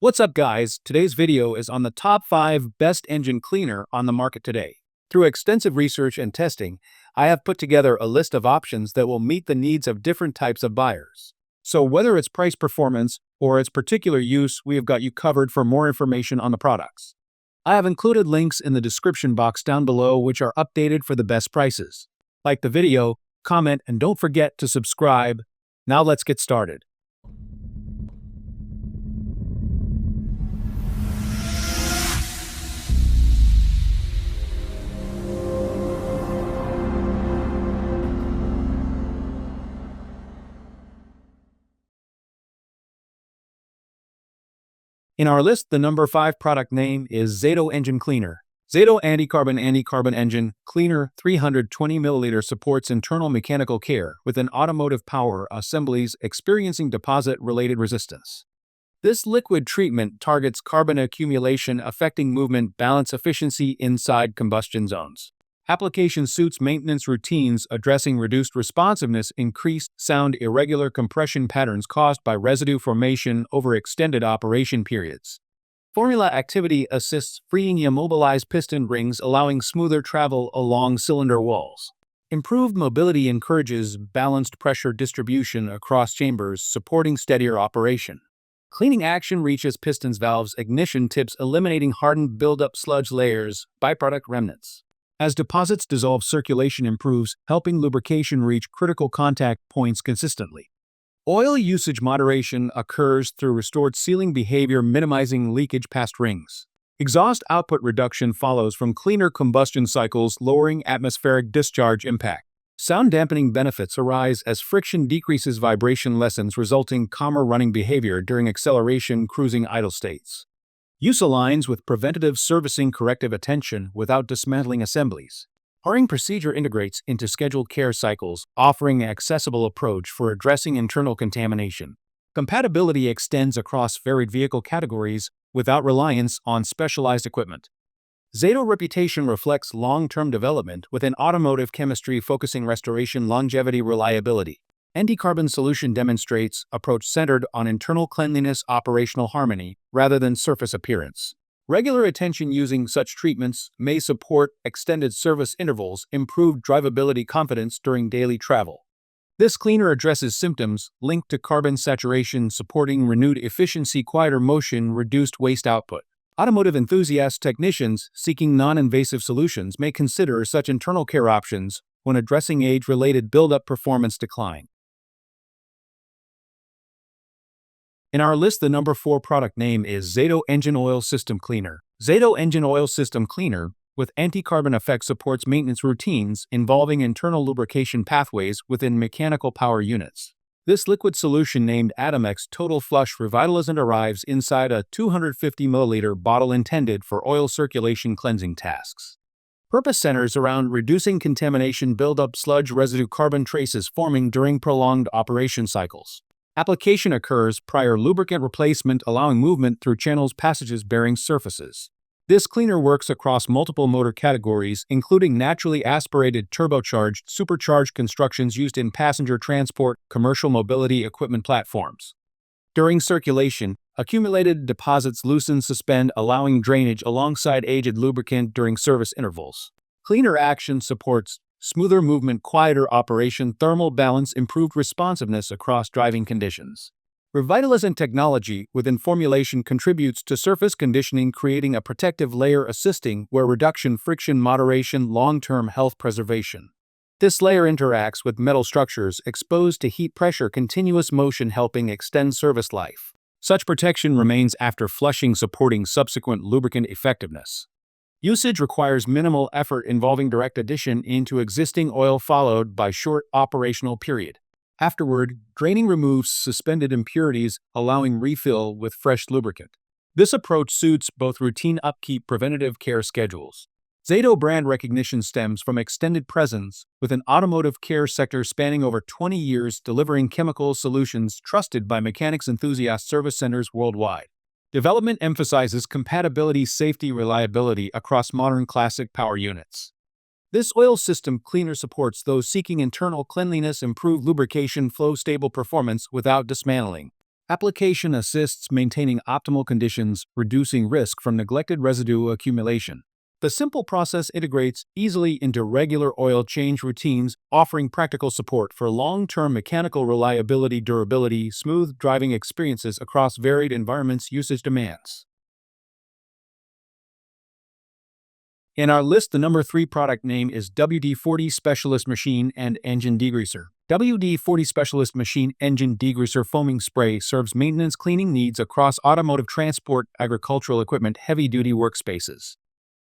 What's up, guys? Today's video is on the top 5 best engine cleaner on the market today. Through extensive research and testing, I have put together a list of options that will meet the needs of different types of buyers. So whether it's price performance or its particular use, we have got you covered for more information on the products. I have included links in the description box down below which are updated for the best prices. Like the video, comment, and don't forget to subscribe. Now let's get started. In our list, the number 5 product name is XADO Engine Cleaner. XADO Anti-Carbon Engine Cleaner 320 ml supports internal mechanical care within automotive power assemblies experiencing deposit-related resistance. This liquid treatment targets carbon accumulation affecting movement balance efficiency inside combustion zones. Application suits maintenance routines addressing reduced responsiveness, increased sound, irregular compression patterns caused by residue formation over extended operation periods. Formula activity assists freeing immobilized piston rings, allowing smoother travel along cylinder walls. Improved mobility encourages balanced pressure distribution across chambers, supporting steadier operation. Cleaning action reaches pistons, valves, ignition tips, eliminating hardened buildup sludge layers, byproduct remnants. As deposits dissolve, circulation improves, helping lubrication reach critical contact points consistently. Oil usage moderation occurs through restored sealing behavior, minimizing leakage past rings. Exhaust output reduction follows from cleaner combustion cycles, lowering atmospheric discharge impact. Sound dampening benefits arise as friction decreases, vibration lessens, resulting calmer running behavior during acceleration, cruising, idle states. Use aligns with preventative servicing, corrective attention without dismantling assemblies. Powering procedure integrates into scheduled care cycles, offering an accessible approach for addressing internal contamination. Compatibility extends across varied vehicle categories without reliance on specialized equipment. XADO reputation reflects long-term development within automotive chemistry, focusing restoration, longevity, reliability. Anti-carbon solution demonstrates approach centered on internal cleanliness, operational harmony, rather than surface appearance. Regular attention using such treatments may support extended service intervals, improved drivability, confidence during daily travel. This cleaner addresses symptoms linked to carbon saturation, supporting renewed efficiency, quieter motion, reduced waste output. Automotive enthusiast technicians seeking non-invasive solutions may consider such internal care options when addressing age-related buildup performance decline. In our list, the number 4 product name is XADO Engine Oil System Cleaner. XADO Engine Oil System Cleaner with anti-carbon effect supports maintenance routines involving internal lubrication pathways within mechanical power units. This liquid solution, named Atomex Total Flush Revitalizant, arrives inside a 250 ml bottle intended for oil circulation cleansing tasks. Purpose centers around reducing contamination, buildup, sludge, residue, carbon traces forming during prolonged operation cycles. Application occurs prior lubricant replacement, allowing movement through channels, passages, bearings, surfaces. This cleaner works across multiple motor categories, including naturally aspirated, turbocharged, supercharged constructions used in passenger transport, commercial mobility equipment platforms. During circulation, accumulated deposits loosen, suspend, allowing drainage alongside aged lubricant during service intervals. Cleaner action supports smoother movement, quieter operation, thermal balance, improved responsiveness across driving conditions. Revitalizant technology within formulation contributes to surface conditioning, creating a protective layer assisting wear reduction, friction moderation, long-term health preservation. This layer interacts with metal structures exposed to heat, pressure, continuous motion, helping extend service life. Such protection remains after flushing, supporting subsequent lubricant effectiveness. Usage requires minimal effort, involving direct addition into existing oil followed by short operational period. Afterward, draining removes suspended impurities, allowing refill with fresh lubricant. This approach suits both routine upkeep, preventative care schedules. XADO brand recognition stems from extended presence within automotive care sector spanning over 20 years, delivering chemical solutions trusted by mechanics enthusiast service centers worldwide. Development emphasizes compatibility, safety, reliability across modern classic power units. This oil system cleaner supports those seeking internal cleanliness, improved lubrication flow, stable performance without dismantling. Application assists maintaining optimal conditions, reducing risk from neglected residue accumulation. The simple process integrates easily into regular oil change routines, offering practical support for long-term mechanical reliability, durability, smooth driving experiences across varied environments. Usage demands. In our list, the number 3 product name is WD-40 Specialist Machine and Engine Degreaser. WD-40 Specialist Machine Engine Degreaser Foaming Spray serves maintenance cleaning needs across automotive, transport, agricultural equipment, heavy-duty workspaces.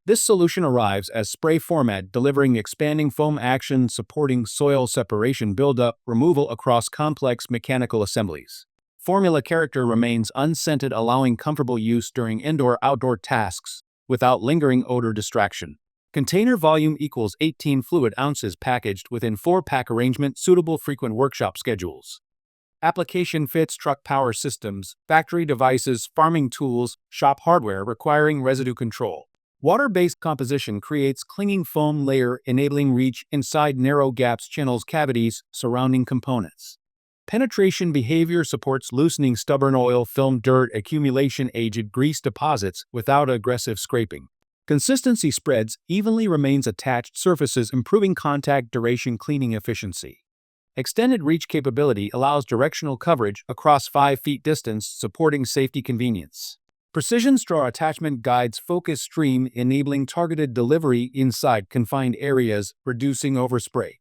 This solution arrives as spray format, delivering expanding foam action, supporting soil separation, buildup, removal across complex mechanical assemblies. Formula character remains unscented, allowing comfortable use during indoor-outdoor tasks without lingering odor distraction. Container volume equals 18 fluid ounces, packaged within 4-pack arrangement, suitable frequent workshop schedules. Application fits truck power systems, factory devices, farming tools, shop hardware requiring residue control. Water-based composition creates clinging foam layer, enabling reach inside narrow gaps, channels, cavities surrounding components. Penetration behavior supports loosening stubborn oil, film, dirt accumulation, aged grease deposits without aggressive scraping. Consistency spreads evenly, remains attached surfaces, improving contact duration, cleaning efficiency. Extended reach capability allows directional coverage across 5 feet distance, supporting safety convenience. Precision straw attachment guides focus stream, enabling targeted delivery inside confined areas, reducing overspray.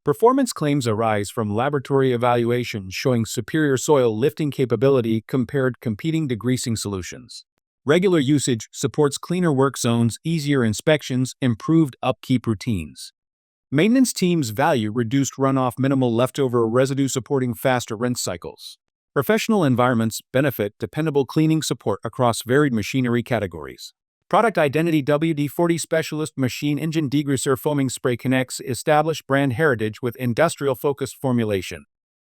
Performance claims arise from laboratory evaluations showing superior soil lifting capability compared competing degreasing solutions. Regular usage supports cleaner work zones, easier inspections, improved upkeep routines. Maintenance teams value reduced runoff, minimal leftover residue, supporting faster rinse cycles. Professional environments benefit dependable cleaning support across varied machinery categories. Product identity: WD-40 Specialist Machine Engine Degreaser Foaming Spray connects established brand heritage with industrial-focused formulation.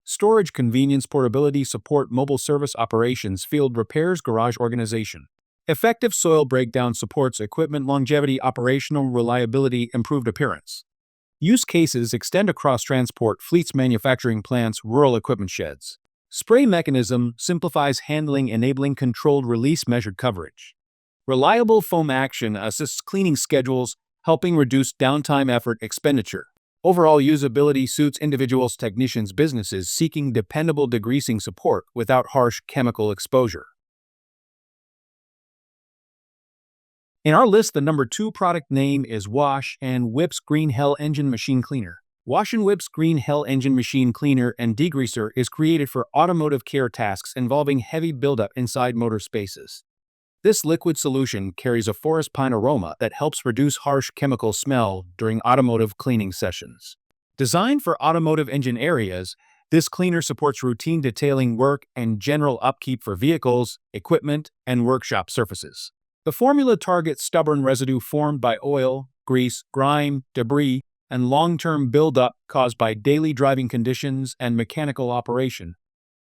Storage convenience, portability, support mobile service operations, field repairs, garage organization. Effective soil breakdown, supports equipment longevity, operational reliability, improved appearance. Use cases extend across transport fleets, manufacturing plants, rural equipment sheds. Spray mechanism simplifies handling, enabling controlled release, measured coverage. Reliable foam action assists cleaning schedules, helping reduce downtime, effort, expenditure. Overall usability suits individuals, technicians, businesses seeking dependable degreasing support without harsh chemical exposure. In our list, the number 2 product name is WASH&WHIPS Green Hell Engine Machine Cleaner. WASH&WHIPS Green Hell Engine Machine Cleaner and Degreaser is created for automotive care tasks involving heavy buildup inside motor spaces. This liquid solution carries a forest pine aroma that helps reduce harsh chemical smell during automotive cleaning sessions. Designed for automotive engine areas, this cleaner supports routine detailing work and general upkeep for vehicles, equipment, and workshop surfaces. The formula targets stubborn residue formed by oil, grease, grime, debris, and long-term buildup caused by daily driving conditions and mechanical operation.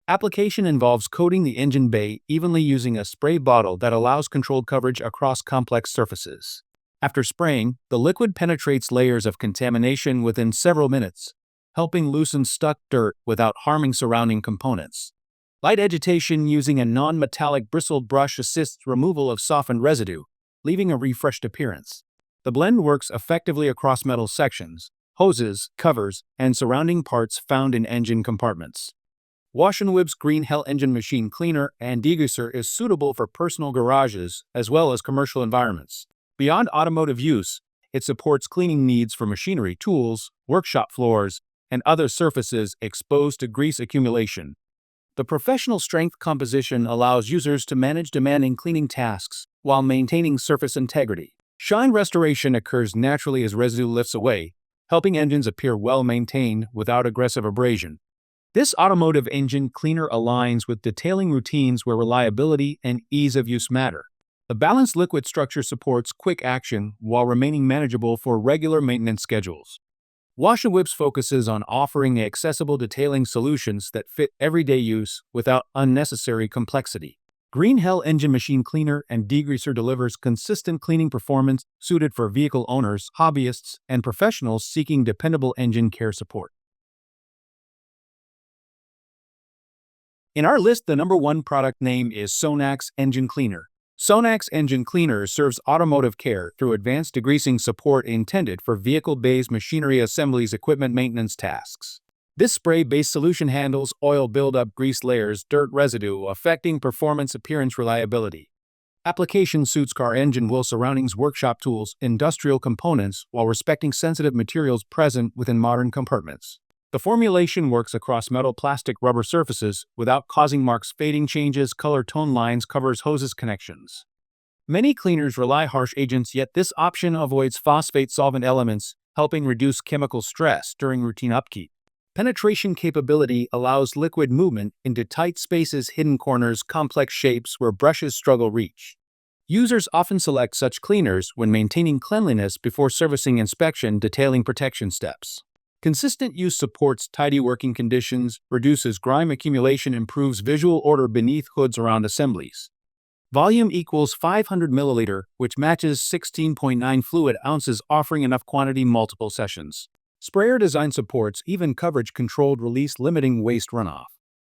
Application involves coating the engine bay evenly using a spray bottle that allows controlled coverage across complex surfaces. After spraying, the liquid penetrates layers of contamination within several minutes, helping loosen stuck dirt without harming surrounding components. Light agitation using a non-metallic bristled brush assists removal of softened residue, leaving a refreshed appearance. The blend works effectively across metal sections, hoses, covers, and surrounding parts found in engine compartments. WASH&WHIPS Green Hell Engine Machine Cleaner and Degreaser is suitable for personal garages as well as commercial environments. Beyond automotive use, it supports cleaning needs for machinery, tools, workshop floors, and other surfaces exposed to grease accumulation. The professional strength composition allows users to manage demanding cleaning tasks while maintaining surface integrity. Shine restoration occurs naturally as residue lifts away, helping engines appear well maintained without aggressive abrasion. This automotive engine cleaner aligns with detailing routines where reliability and ease of use matter. The balanced liquid structure supports quick action while remaining manageable for regular maintenance schedules. WASH&WHIPS focuses on offering accessible detailing solutions that fit everyday use without unnecessary complexity. Green Hell Engine Machine Cleaner and Degreaser delivers consistent cleaning performance suited for vehicle owners, hobbyists, and professionals seeking dependable engine care support. In our list, the number 1 product name is SONAX Engine Cleaner. SONAX Engine Cleaner serves automotive care through advanced degreasing support intended for vehicle-based machinery assemblies equipment maintenance tasks. This spray-based solution handles oil buildup, grease layers, dirt residue, affecting performance, appearance, reliability. Application suits car engine wheel surroundings, workshop tools, industrial components, while respecting sensitive materials present within modern compartments. The formulation works across metal, plastic, rubber surfaces without causing marks, fading, changes, color, tone lines, covers, hoses, connections. Many cleaners rely harsh agents, yet this option avoids phosphate solvent elements, helping reduce chemical stress during routine upkeep. Penetration capability allows liquid movement into tight spaces, hidden corners, complex shapes where brushes struggle reach. Users often select such cleaners when maintaining cleanliness before servicing, inspection, detailing protection steps. Consistent use supports tidy working conditions, reduces grime accumulation, improves visual order beneath hoods around assemblies. Volume equals 500 ml, which matches 16.9 fluid ounces, offering enough quantity multiple sessions. Sprayer design supports even coverage controlled release, limiting waste runoff.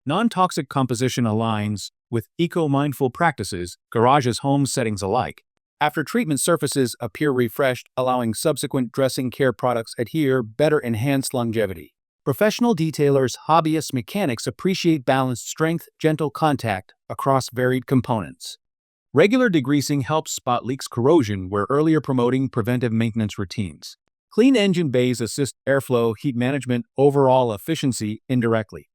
Non-toxic composition aligns with eco-mindful practices, garages, homes, settings alike. After treatment, surfaces appear refreshed, allowing subsequent dressing. Care products adhere better, enhanced longevity. Professional detailers, hobbyists, mechanics appreciate balanced strength, gentle contact across varied components. Regular degreasing helps spot leaks, corrosion, where earlier, promoting preventive maintenance routines. Clean engine bays assist airflow, heat management, overall efficiency indirectly.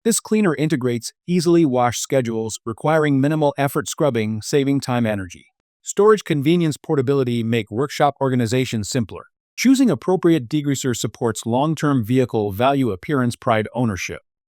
This cleaner integrates easily wash schedules, requiring minimal effort scrubbing, saving time, energy. Storage convenience, portability make workshop organization simpler. Choosing appropriate degreaser supports long-term vehicle value, appearance, pride, ownership.